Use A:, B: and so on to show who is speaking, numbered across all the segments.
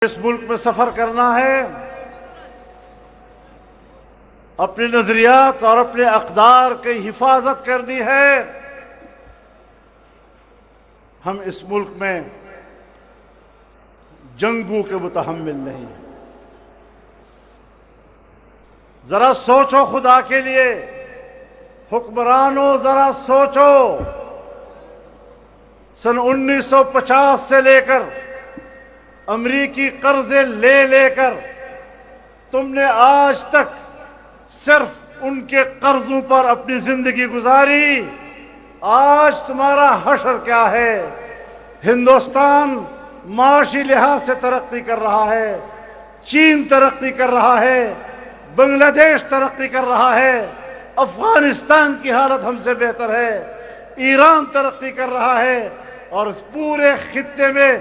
A: اس ملک میں سفر کرنا ہے، اپنے نظریات اور اپنے اقدار کی حفاظت کرنی ہے۔ ہم اس ملک میں جنگوں کے متحمل نہیں ہیں۔ ذرا سوچو خدا کے لیے، حکمرانوں ذرا سوچو۔ سن 1950 سے لے کر امریکی قرضے لے کر تم نے آج تک صرف ان کے قرضوں پر اپنی زندگی گزاری۔ آج تمہارا حشر کیا ہے؟ ہندوستان معاشی لحاظ سے ترقی کر رہا ہے، چین ترقی کر رہا ہے، بنگلہ دیش ترقی کر رہا ہے، افغانستان کی حالت ہم سے بہتر ہے، ایران ترقی کر رہا ہے، اور اس پورے خطے میں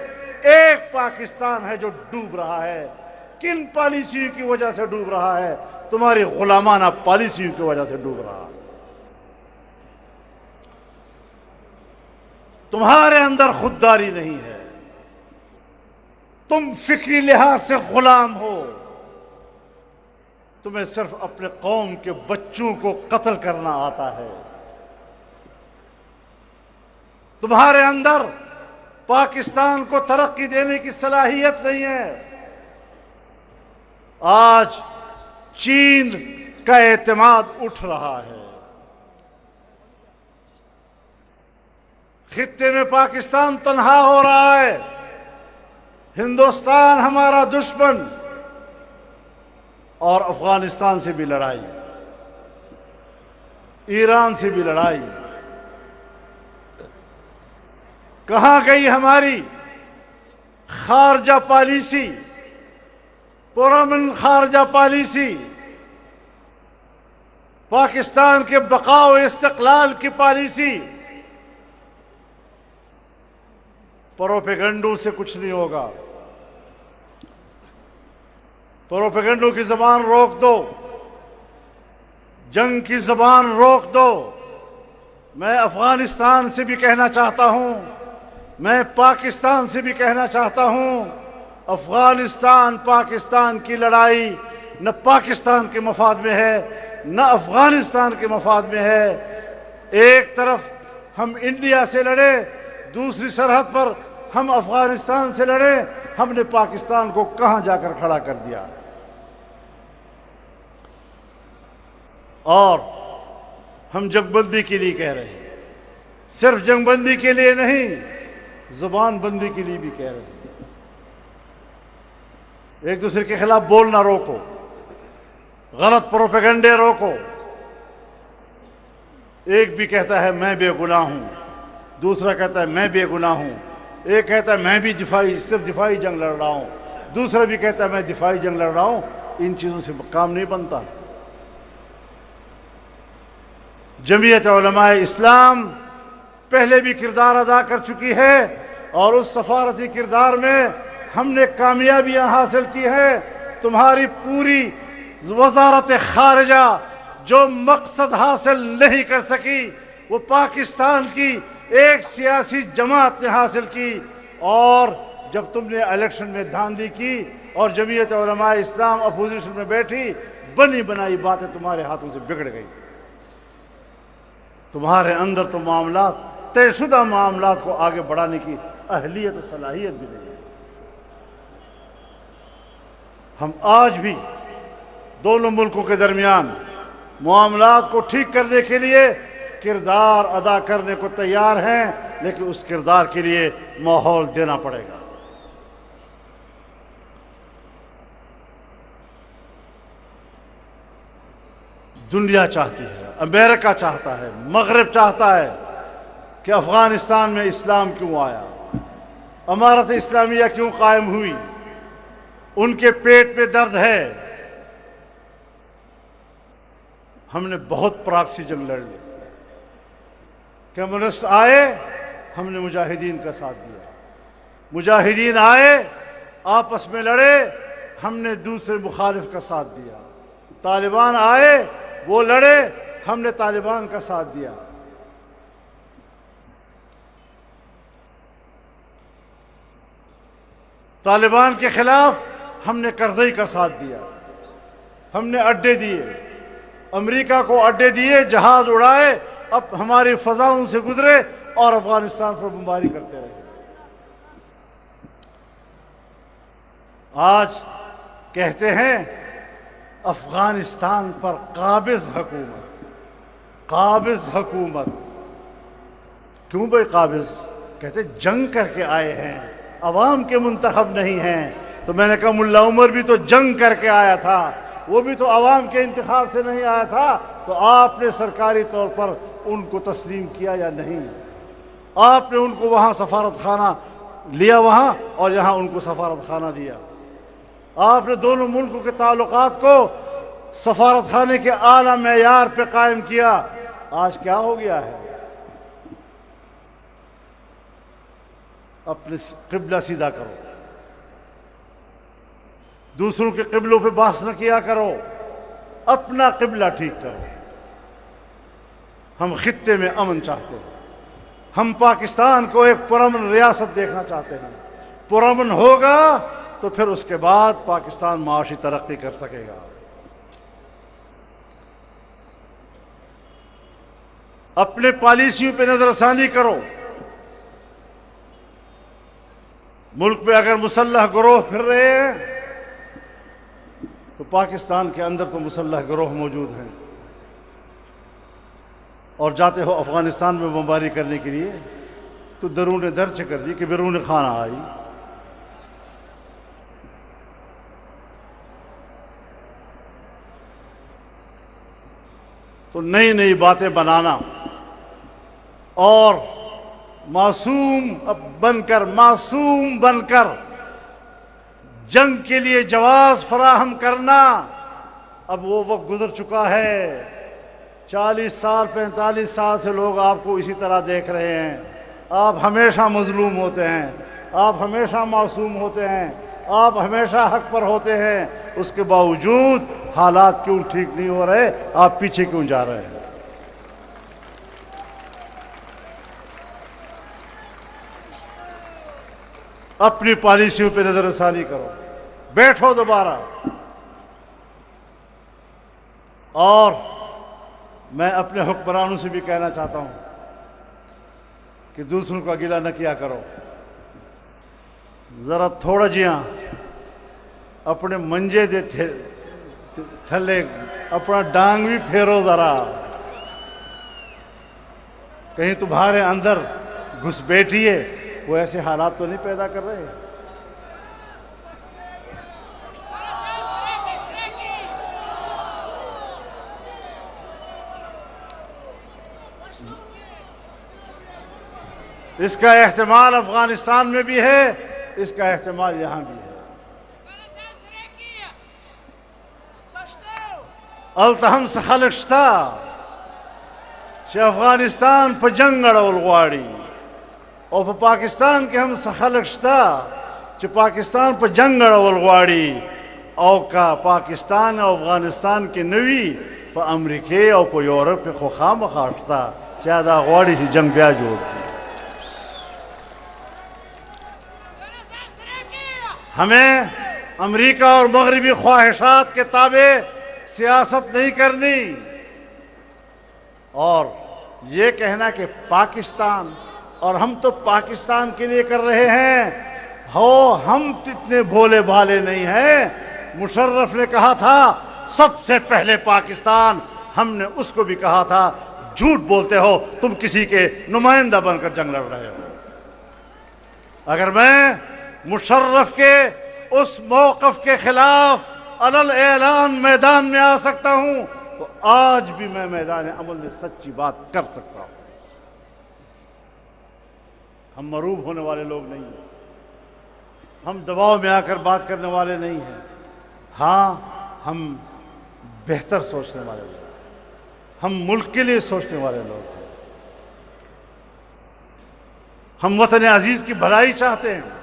A: ایک پاکستان ہے جو ڈوب رہا ہے۔ کن پالیسیوں کی وجہ سے ڈوب رہا ہے؟ تمہاری غلامانہ پالیسیوں کی وجہ سے ڈوب رہا ہے۔ تمہارے اندر خودداری نہیں ہے، تم فکری لحاظ سے غلام ہو۔ تمہیں صرف اپنے قوم کے بچوں کو قتل کرنا آتا ہے۔ تمہارے اندر پاکستان کو ترقی دینے کی صلاحیت نہیں ہے۔ آج چین کا اعتماد اٹھ رہا ہے۔ خطے میں پاکستان تنہا ہو رہا ہے۔ ہندوستان ہمارا دشمن، اور افغانستان سے بھی لڑائی، ایران سے بھی لڑائی۔ کہاں گئی ہماری خارجہ پالیسی، پرامن خارجہ پالیسی؟ پاکستان کے بقا و استقلال کی پالیسی؟ پروپیگنڈوں سے کچھ نہیں ہوگا۔ پروپیگنڈوں کی زبان روک دو، جنگ کی زبان روک دو۔ میں افغانستان سے بھی کہنا چاہتا ہوں، میں پاکستان سے بھی کہنا چاہتا ہوں، افغانستان پاکستان کی لڑائی نہ پاکستان کے مفاد میں ہے نہ افغانستان کے مفاد میں ہے۔ ایک طرف ہم انڈیا سے لڑے، دوسری سرحد پر ہم افغانستان سے لڑے۔ ہم نے پاکستان کو کہاں جا کر کھڑا کر دیا؟ اور ہم جنگ بندی کے لیے کہہ رہے ہیں، صرف جنگ بندی کے لیے نہیں، زبان بندی کے لیے بھی کہہ رہے ہیں۔ ایک دوسرے کے خلاف بولنا روکو، غلط پروپیگنڈے روکو۔ ایک بھی کہتا ہے میں بے گناہ ہوں، دوسرا کہتا ہے میں بے گناہ ہوں۔ ایک کہتا ہے میں بھی صرف دفاعی جنگ لڑ رہا ہوں، دوسرا بھی کہتا ہے میں دفاعی جنگ لڑ رہا ہوں۔ ان چیزوں سے کام نہیں بنتا۔ جمعیت علماء اسلام پہلے بھی کردار ادا کر چکی ہے، اور اس سفارتی کردار میں ہم نے کامیابیاں حاصل کی ہیں۔ تمہاری پوری وزارت خارجہ جو مقصد حاصل نہیں کر سکی، وہ پاکستان کی ایک سیاسی جماعت نے حاصل کی۔ اور جب تم نے الیکشن میں دھاندلی کی اور جمعیت علماء اسلام اپوزیشن میں بیٹھی، بنی بنائی باتیں تمہارے ہاتھوں سے بگڑ گئی۔ تمہارے اندر تو معاملات، طے شدہ معاملات کو آگے بڑھانے کی اہلیت و صلاحیت بھی نہیں ہے۔ ہم آج بھی دونوں ملکوں کے درمیان معاملات کو ٹھیک کرنے کے لیے کردار ادا کرنے کو تیار ہیں، لیکن اس کردار کے لیے ماحول دینا پڑے گا۔ دنیا چاہتی ہے، امریکہ چاہتا ہے، مغرب چاہتا ہے کہ افغانستان میں اسلام کیوں آیا، امارت اسلامیہ کیوں قائم ہوئی؟ ان کے پیٹ میں درد ہے۔ ہم نے بہت پراکسی جنگ لڑ لی۔ کمیونسٹ آئے، ہم نے مجاہدین کا ساتھ دیا۔ مجاہدین آئے، آپس میں لڑے، ہم نے دوسرے مخالف کا ساتھ دیا۔ طالبان آئے، وہ لڑے، ہم نے طالبان کا ساتھ دیا۔ طالبان کے خلاف ہم نے کرزئی کا ساتھ دیا، ہم نے اڈے دیے، امریکہ کو اڈے دیے، جہاز اڑائے، اب ہماری فضاؤں سے گزرے اور افغانستان پر بمباری کرتے رہے۔ آج کہتے ہیں افغانستان پر قابض حکومت۔ کیوں بھائی قابض؟ کہتے جنگ کر کے آئے ہیں، عوام کے منتخب نہیں ہیں۔ تو میں نے کہا ملا عمر بھی تو جنگ کر کے آیا تھا، وہ بھی تو عوام کے انتخاب سے نہیں آیا تھا، تو آپ نے سرکاری طور پر ان کو تسلیم کیا یا نہیں؟ آپ نے ان کو وہاں سفارت خانہ لیا وہاں، اور یہاں ان کو سفارت خانہ دیا۔ آپ نے دونوں ملکوں کے تعلقات کو سفارت خانے کے اعلیٰ معیار پہ قائم کیا۔ آج کیا ہو گیا ہے؟ اپنے قبلہ سیدھا کرو، دوسروں کے قبلوں پہ بحث نہ کیا کرو، اپنا قبلہ ٹھیک کرو۔ ہم خطے میں امن چاہتے ہیں، ہم پاکستان کو ایک پرامن ریاست دیکھنا چاہتے ہیں۔ پرامن ہوگا تو پھر اس کے بعد پاکستان معاشی ترقی کر سکے گا۔ اپنے پالیسیوں پہ نظر ثانی کرو۔ ملک میں اگر مسلح گروہ پھر رہے ہیں تو پاکستان کے اندر تو مسلح گروہ موجود ہیں، اور جاتے ہو افغانستان میں بمباری کرنے کے لیے تو درون درچ کر دی کہ بیرون خانہ آئی۔ تو نئی نئی باتیں بنانا اور معصوم بن کر جنگ کے لیے جواز فراہم کرنا، اب وہ وقت گزر چکا ہے۔ 40 سال 45 سال سے لوگ آپ کو اسی طرح دیکھ رہے ہیں۔ آپ ہمیشہ مظلوم ہوتے ہیں، آپ ہمیشہ معصوم ہوتے ہیں، آپ ہمیشہ حق پر ہوتے ہیں، اس کے باوجود حالات کیوں ٹھیک نہیں ہو رہے؟ آپ پیچھے کیوں جا رہے ہیں؟ اپنی پالیسیوں پہ نظر ثانی کرو، بیٹھو دوبارہ۔ اور میں اپنے حکمرانوں سے بھی کہنا چاہتا ہوں کہ دوسروں کا گلہ نہ کیا کرو، ذرا تھوڑا جیاں اپنے منجے دے تھلے اپنا ڈانگ بھی پھیرو ذرا، کہیں تمہارے اندر گھس بیٹھیے وہ ایسے حالات تو نہیں پیدا کر رہے۔ اس کا احتمال افغانستان میں بھی ہے، اس کا احتمال یہاں بھی ہے۔ التهم خلق شتا چې افغانستان په جنگ اړول غواړي، او په پاکستان کې هم خلق شتا چې پاکستان په جنگ اړول غواړي، او کا پاکستان او افغانستان کې نوي په امریکې او په یورپ کې خو خامخا شتا چې دا غواړي چې جنگ بیا جوړ کړي۔ ہمیں امریکہ اور مغربی خواہشات کے تابع سیاست نہیں کرنی، اور یہ کہنا کہ پاکستان اور ہم تو پاکستان کے لیے کر رہے ہیں، ہم اتنے بھولے بھالے نہیں ہیں۔ مشرف نے کہا تھا سب سے پہلے پاکستان، ہم نے اس کو بھی کہا تھا جھوٹ بولتے ہو، تم کسی کے نمائندہ بن کر جنگ لڑ رہے ہو۔ اگر میں مشرف کے اس موقف کے خلاف علل اعلان میدان میں آ سکتا ہوں تو آج بھی میں میدان عمل میں سچی بات کر سکتا ہوں۔ ہم مروب ہونے والے لوگ نہیں ہیں، ہم دباؤ میں آ کر بات کرنے والے نہیں ہیں، ہاں ہم بہتر سوچنے والے لوگ ہیں، ہم ملک کے لیے سوچنے والے لوگ ہیں، ہم وطن عزیز کی بھلائی چاہتے ہیں۔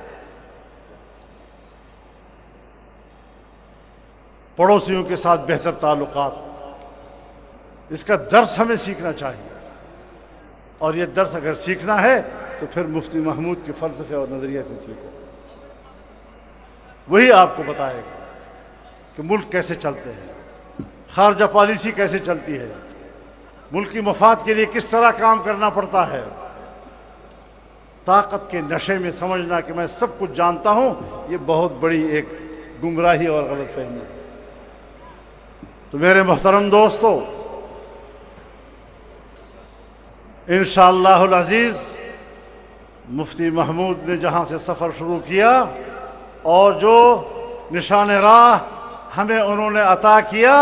A: پڑوسیوں کے ساتھ بہتر تعلقات، اس کا درس ہمیں سیکھنا چاہیے، اور یہ درس اگر سیکھنا ہے تو پھر مفتی محمود کے فلسفے اور نظریے سے سیکھو۔ وہی آپ کو بتائے گا کہ ملک کیسے چلتے ہیں، خارجہ پالیسی کیسے چلتی ہے، ملک کی مفاد کے لیے کس طرح کام کرنا پڑتا ہے۔ طاقت کے نشے میں سمجھنا کہ میں سب کچھ جانتا ہوں، یہ بہت بڑی ایک گمراہی اور غلط فہمی ہے۔ تو میرے محترم دوستو، انشاءاللہ العزیز مفتی محمود نے جہاں سے سفر شروع کیا اور جو نشان راہ ہمیں انہوں نے عطا کیا،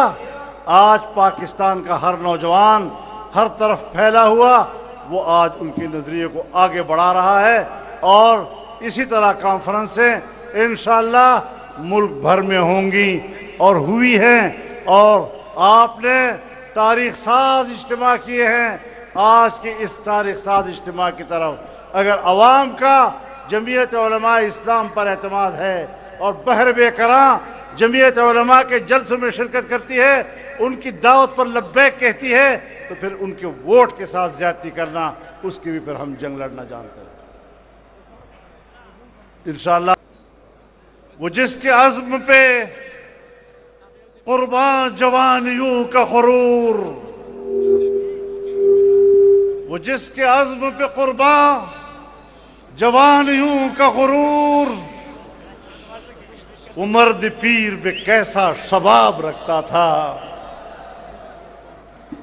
A: آج پاکستان کا ہر نوجوان ہر طرف پھیلا ہوا وہ آج ان کے نظریے کو آگے بڑھا رہا ہے، اور اسی طرح کانفرنسیں انشاءاللہ ملک بھر میں ہوں گی اور ہوئی ہیں، اور آپ نے تاریخ ساز اجتماع کیے ہیں۔ آج کے اس تاریخ ساز اجتماع کی طرف اگر عوام کا جمعیت علماء اسلام پر اعتماد ہے اور بحر بے کراں جمعیت علماء کے جلسوں میں شرکت کرتی ہے، ان کی دعوت پر لبیک کہتی ہے، تو پھر ان کے ووٹ کے ساتھ زیادتی کرنا، اس کی بھی پھر ہم جنگ لڑنا جانتے ہیں۔ انشاءاللہ وہ جس کے عزم پہ قربان جوانیوں کا غرور، وہ جس کے عزم پہ قربان جوانیوں کا غرور، وہ مرد پیر بے کیسا شباب رکھتا تھا،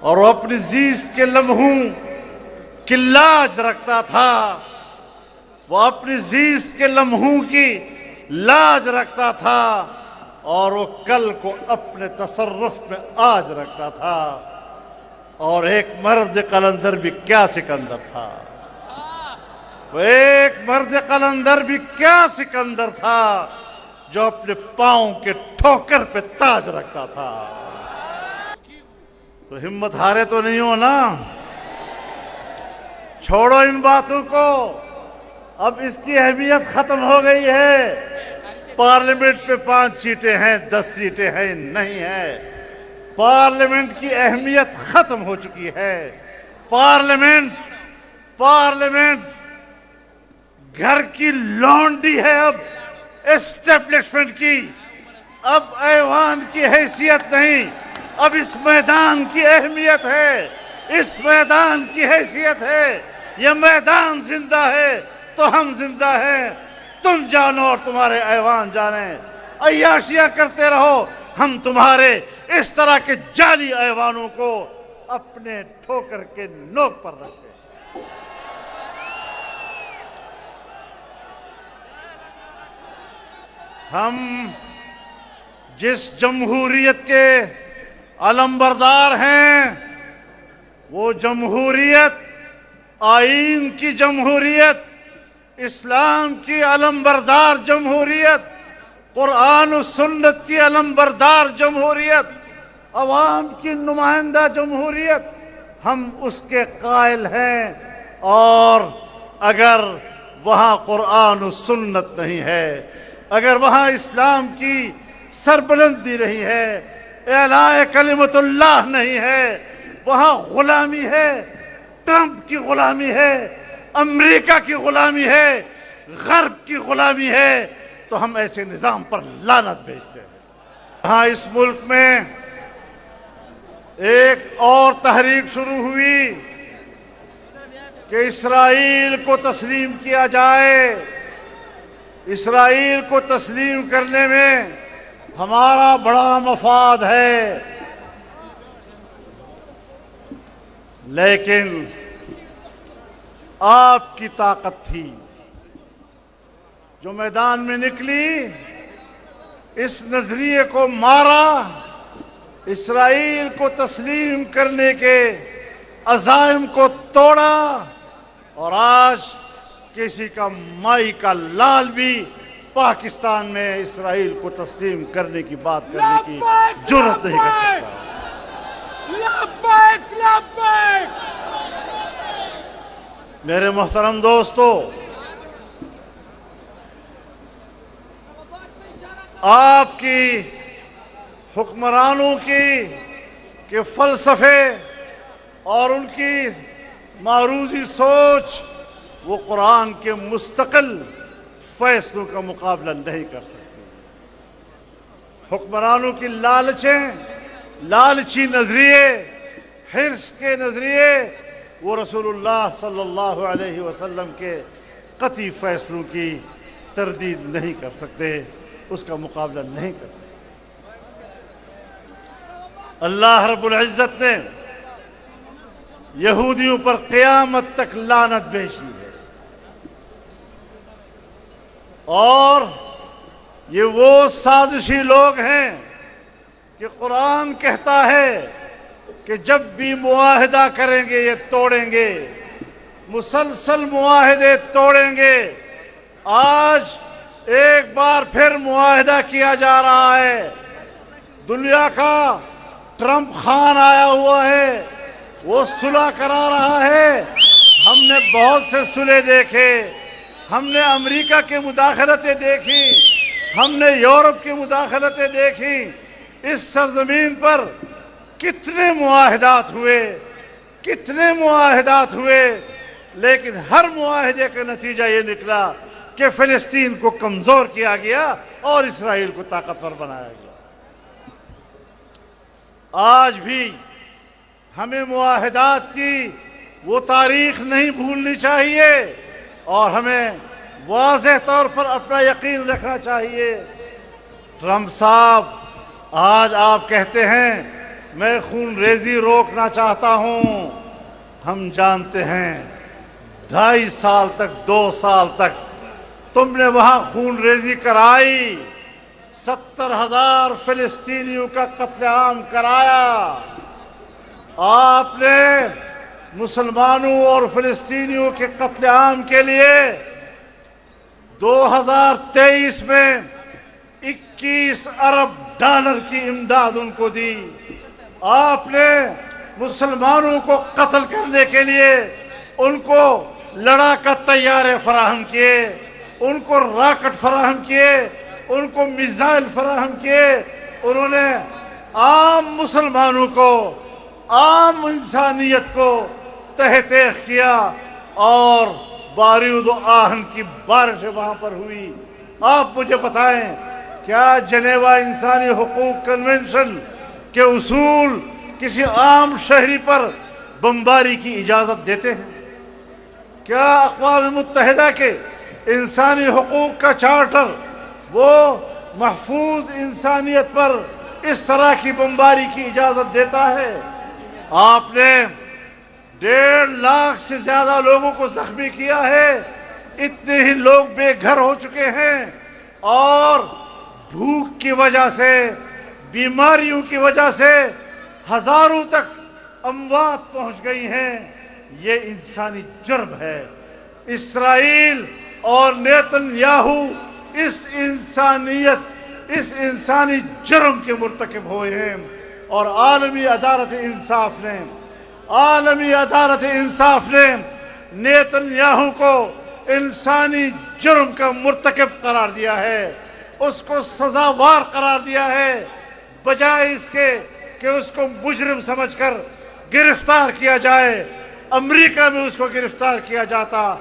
A: اور وہ اپنی زیست کے لمحوں کی لاج رکھتا تھا، وہ اپنی زیست کے لمحوں کی لاج رکھتا تھا، اور وہ کل کو اپنے تصرف میں آج رکھتا تھا۔ اور ایک مرد قلندر بھی کیا سکندر تھا، وہ ایک مرد قلندر بھی کیا سکندر تھا جو اپنے پاؤں کے ٹھوکر پہ تاج رکھتا تھا۔ تو ہمت ہارے تو نہیں ہو نا، چھوڑو ان باتوں کو، اب اس کی اہمیت ختم ہو گئی ہے۔ پارلیمنٹ پہ 5 سیٹیں ہیں، 10 سیٹیں ہیں، نہیں ہے۔ پارلیمنٹ کی اہمیت ختم ہو چکی ہے۔ پارلیمنٹ گھر کی لونڈی ہے اب، اسٹیبلشمنٹ کی، اب ایوان کی حیثیت نہیں، اب اس میدان کی اہمیت ہے، اس میدان کی حیثیت ہے۔ یہ میدان زندہ ہے تو ہم زندہ ہیں، تم جانو اور تمہارے ایوان جانیں۔ عیاشیاں کرتے رہو، ہم تمہارے اس طرح کے جعلی ایوانوں کو اپنے ٹھوکر کے نوک پر رکھتے ہیں۔ ہم جس جمہوریت کے علمبردار ہیں، وہ جمہوریت آئین کی جمہوریت، اسلام کی علمبردار جمہوریت، قرآن و سنت کی علمبردار جمہوریت، عوام کی نمائندہ جمہوریت، ہم اس کے قائل ہیں۔ اور اگر وہاں قرآن و سنت نہیں ہے، اگر وہاں اسلام کی سربلندی نہیں ہے، اعلاء کلمت اللہ نہیں ہے، وہاں غلامی ہے، ٹرمپ کی غلامی ہے، امریکہ کی غلامی ہے، غرب کی غلامی ہے، تو ہم ایسے نظام پر لعنت بھیجتے ہیں۔ ہاں اس ملک میں ایک اور تحریک شروع ہوئی کہ اسرائیل کو تسلیم کیا جائے۔ اسرائیل کو تسلیم کرنے میں ہمارا بڑا مفاد ہے، لیکن آپ کی طاقت تھی جو میدان میں نکلی، اس نظریے کو مارا، اسرائیل کو تسلیم کرنے کے عزائم کو توڑا، اور آج کسی کا مائی کا لال بھی پاکستان میں اسرائیل کو تسلیم کرنے کی بات کرنے کی جرات نہیں کر سکتا۔ میرے محترم دوستو، آپ کی حکمرانوں کے فلسفے اور ان کی معروضی سوچ، وہ قرآن کے مستقل فیصلوں کا مقابلہ نہیں کر سکتے۔ حکمرانوں کی لالچی نظریے، حرص کے نظریے، وہ رسول اللہ صلی اللہ علیہ وسلم کے قطعی فیصلوں کی تردید نہیں کر سکتے، اس کا مقابلہ نہیں کر سکتے۔ اللہ رب العزت نے یہودیوں پر قیامت تک لعنت بھیجی ہے، اور یہ وہ سازشی لوگ ہیں کہ قرآن کہتا ہے کہ جب بھی معاہدہ کریں گے یہ توڑیں گے، مسلسل معاہدے توڑیں گے۔ آج ایک بار پھر معاہدہ کیا جا رہا ہے، دنیا کا ٹرمپ خان آیا ہوا ہے، وہ صلح کرا رہا ہے۔ ہم نے بہت سے صلح دیکھے، ہم نے امریکہ کی مداخلتیں دیکھی، ہم نے یورپ کی مداخلتیں دیکھی۔ اس سرزمین پر کتنے معاہدات ہوئے، لیکن ہر معاہدے کا نتیجہ یہ نکلا کہ فلسطین کو کمزور کیا گیا اور اسرائیل کو طاقتور بنایا گیا۔ آج بھی ہمیں معاہدات کی وہ تاریخ نہیں بھولنی چاہیے، اور ہمیں واضح طور پر اپنا یقین رکھنا چاہیے۔ ٹرمپ صاحب، آج آپ کہتے ہیں میں خون ریزی روکنا چاہتا ہوں، ہم جانتے ہیں 2.5 سال تک 2 سال تک تم نے وہاں خون ریزی کرائی، 70,000 فلسطینیوں کا قتل عام کرایا۔ آپ نے مسلمانوں اور فلسطینیوں کے قتل عام کے لیے 2023 میں 21 ارب ڈالر کی امداد ان کو دی۔ آپ نے مسلمانوں کو قتل کرنے کے لیے ان کو لڑاکا طیارے فراہم کیے، ان کو راکٹ فراہم کیے، ان کو میزائل فراہم کیے۔ انہوں نے عام مسلمانوں کو، عام انسانیت کو تہہ تیغ کیا، اور بارود و آہن کی بارشیں وہاں پر ہوئی۔ آپ مجھے بتائیں، کیا جنیوا انسانی حقوق کنونشن کے اصول کسی عام شہری پر بمباری کی اجازت دیتے ہیں؟ کیا اقوام متحدہ کے انسانی حقوق کا چارٹر وہ محفوظ انسانیت پر اس طرح کی بمباری کی اجازت دیتا ہے؟ آپ نے 1.5 لاکھ سے زیادہ لوگوں کو زخمی کیا ہے، اتنے ہی لوگ بے گھر ہو چکے ہیں، اور بھوک کی وجہ سے، بیماریوں کی وجہ سے ہزاروں تک اموات پہنچ گئی ہیں۔ یہ انسانی جرم ہے۔ اسرائیل اور نیتن یاہو اس انسانی جرم کے مرتکب ہوئے ہیں، اور عالمی عدالت انصاف نے نیتن یاہو کو انسانی جرم کا مرتکب قرار دیا ہے، اس کو سزاوار قرار دیا ہے، بجائے اس کے کہ اس کو مجرم سمجھ کر گرفتار کیا جائے۔ امریکہ میں اس کو گرفتار کیا جاتا،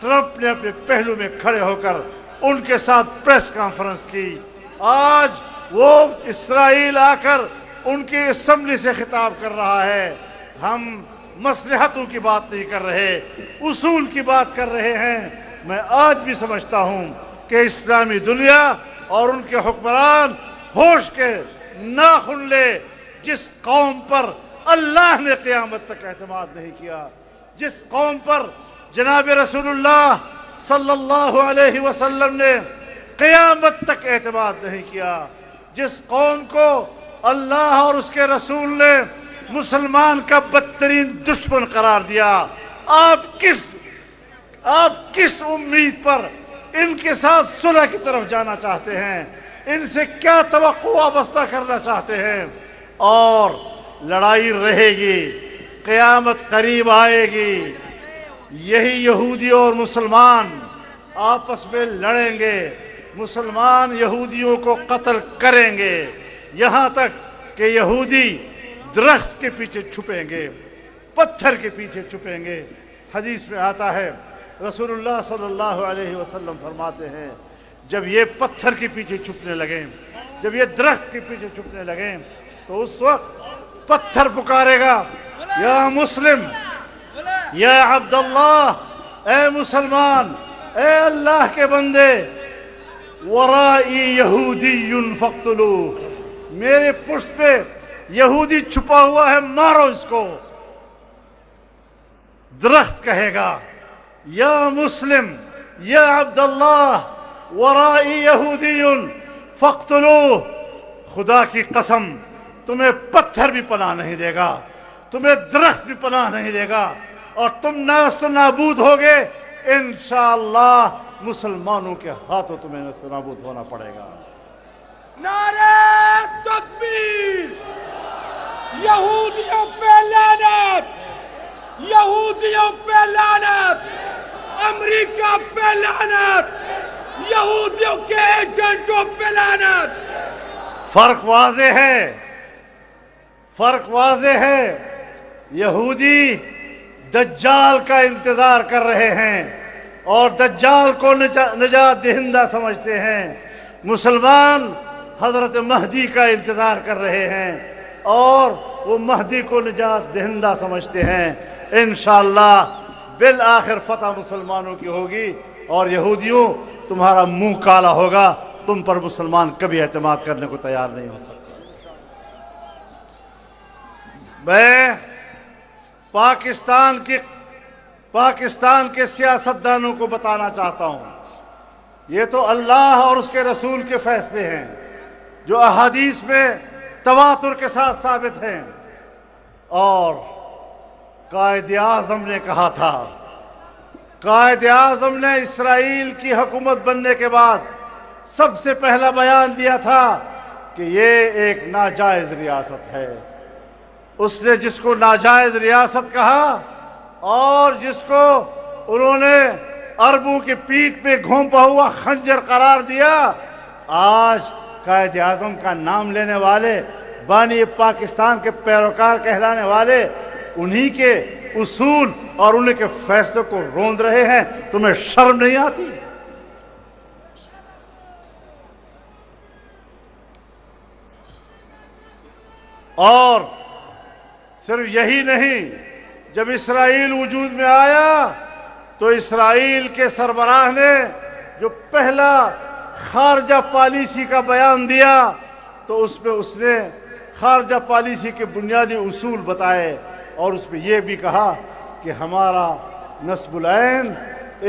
A: ٹرمپ نے اپنے پہلو میں کھڑے ہو کر ان کے ساتھ پریس کانفرنس کی۔ آج وہ اسرائیل آ کر ان کی اسمبلی سے خطاب کر رہا ہے۔ ہم مصلحتوں کی بات نہیں کر رہے، اصول کی بات کر رہے ہیں۔ میں آج بھی سمجھتا ہوں کہ اسلامی دنیا اور ان کے حکمران ہوش کے ناخن لے۔ جس قوم پر اللہ نے قیامت تک اعتماد نہیں کیا، جس قوم پر جناب رسول اللہ صلی اللہ علیہ وسلم نے قیامت تک اعتماد نہیں کیا، جس قوم کو اللہ اور اس کے رسول نے مسلمان کا بدترین دشمن قرار دیا، آپ کس امید پر ان کے ساتھ صلح کی طرف جانا چاہتے ہیں؟ ان سے کیا توقع وابستہ کرنا چاہتے ہیں؟ اور لڑائی رہے گی، قیامت قریب آئے گی، یہی یہودی اور مسلمان آپس میں لڑیں گے، مسلمان یہودیوں کو قتل کریں گے، یہاں تک کہ یہودی درخت کے پیچھے چھپیں گے، پتھر کے پیچھے چھپیں گے۔ حدیث میں آتا ہے، رسول اللہ صلی اللہ علیہ وسلم فرماتے ہیں، جب یہ پتھر کے پیچھے چھپنے لگیں جب یہ درخت کے پیچھے چھپنے لگے تو اس وقت پتھر پکارے گا یا مسلم یا عبداللہ، اے مسلمان، اے اللہ کے بندے، ورائی یہودی فاقتلوہ، میرے پشت پہ یہودی چھپا ہوا ہے، مارو اس کو۔ درخت کہے گا یا مسلم یا عبداللہ ورائی یہودی فاقتلوہ، خدا کی قسم تمہیں پتھر بھی پناہ نہیں دے گا، تمہیں درخت بھی پناہ نہیں دے گا، اور تم نیست و نابود ہوگے، انشاءاللہ مسلمانوں کے ہاتھوں تمہیں نیست و نابود ہونا پڑے گا۔
B: نعرہ تکبیر! یہودیوں پہ لعنت! یہودیوں پہ لعنت! امریکہ پہ لعنت! یہودیوں کے ایجنٹوں پہ لعنت!
A: فرق واضح ہے، فرق واضح ہے۔ یہودی دجال کا انتظار کر رہے ہیں اور دجال کو نجات دہندہ سمجھتے ہیں، مسلمان حضرت مہدی کا انتظار کر رہے ہیں اور وہ مہدی کو نجات دہندہ سمجھتے ہیں۔ انشاءاللہ بالآخر فتح مسلمانوں کی ہوگی، اور یہودیوں تمہارا منہ کالا ہوگا، تم پر مسلمان کبھی اعتماد کرنے کو تیار نہیں ہو سکتا۔ میں پاکستان کے سیاستدانوں کو بتانا چاہتا ہوں، یہ تو اللہ اور اس کے رسول کے فیصلے ہیں جو احادیث میں تواتر کے ساتھ ثابت ہیں، اور قائد اعظم نے کہا تھا، قائد اعظم نے اسرائیل کی حکومت بننے کے بعد سب سے پہلا بیان دیا تھا کہ یہ ایک ناجائز ریاست ہے۔ اس نے جس کو ناجائز ریاست کہا اور جس کو انہوں نے عربوں کی پیٹھ پہ گھونپا ہوا خنجر قرار دیا، آج قائد اعظم کا نام لینے والے، بانی پاکستان کے پیروکار کہلانے والے، انہی کے اصول اور انہی کے فیصلوں کو روند رہے ہیں۔ تمہیں شرم نہیں آتی؟ اور صرف یہی نہیں، جب اسرائیل وجود میں آیا تو اسرائیل کے سربراہ نے جو پہلا خارجہ پالیسی کا بیان دیا تو اس میں اس نے خارجہ پالیسی کے بنیادی اصول بتائے، اور اس میں یہ بھی کہا کہ ہمارا نصب العین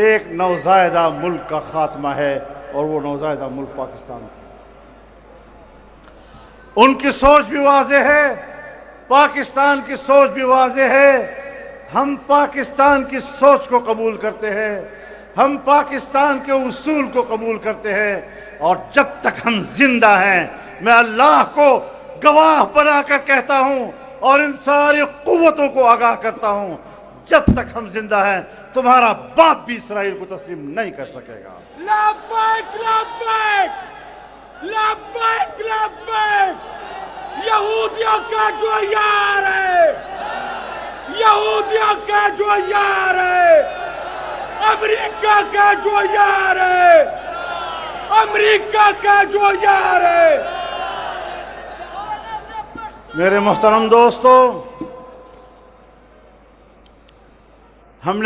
A: ایک نوزائیدہ ملک کا خاتمہ ہے، اور وہ نوزائیدہ ملک پاکستان ہے۔ ان کی سوچ بھی واضح ہے، پاکستان کی سوچ بھی واضح ہے۔ ہم پاکستان کی سوچ کو قبول کرتے ہیں، ہم پاکستان کے اصول کو قبول کرتے ہیں، اور جب تک ہم زندہ ہیں، میں اللہ کو گواہ بنا کر کہتا ہوں اور ان ساری قوتوں کو آگاہ کرتا ہوں، جب تک ہم زندہ ہیں تمہارا باپ بھی اسرائیل کو تسلیم نہیں کر سکے گا۔
B: لبیک لبیک لبیک لبیک! یہودیوں کا جو یار ہے، یہودیوں کا جو یار ہے، امریکہ کا جو یار ہے، امریکہ کا جو یار ہے۔
A: میرے محترم دوستو، ہم نے